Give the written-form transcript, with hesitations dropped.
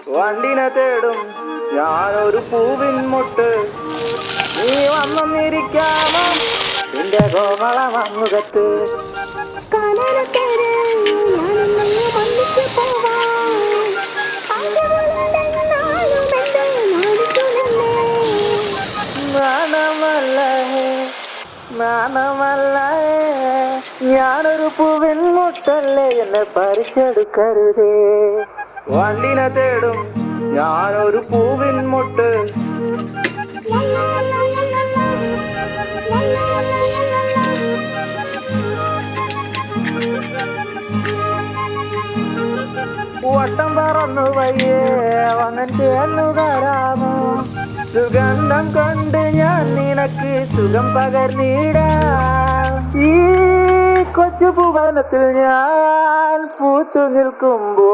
വണ്ടിനെ തേടും ഞാനൊരു പൂവിൻ മുട്ട്. നീ വന്നിരിക്കാമോ നിന്റെ കോമള മുഖത്ത്? നാണമല്ല ഞാനൊരു പൂവിൻ മുട്ടല്ലേ, എന്നെ പറിച്ചെടുക്കരുതേ. വണ്ടിനെ തേടും ഞാനൊരു പൂവിൻ മുട്ട്. വട്ടം പറന്നു വയ്യേ വങ്ങൻ ചേർന്നു തരാമോ? സുഗന്ധം കൊണ്ട് ഞാൻ നിനക്ക് സുഖം പകർന്നിടാം. ഈ കൊച്ചു ഭുവനത്തിൽ ഞാൻ പൂത്തു നിൽക്കുമ്പോ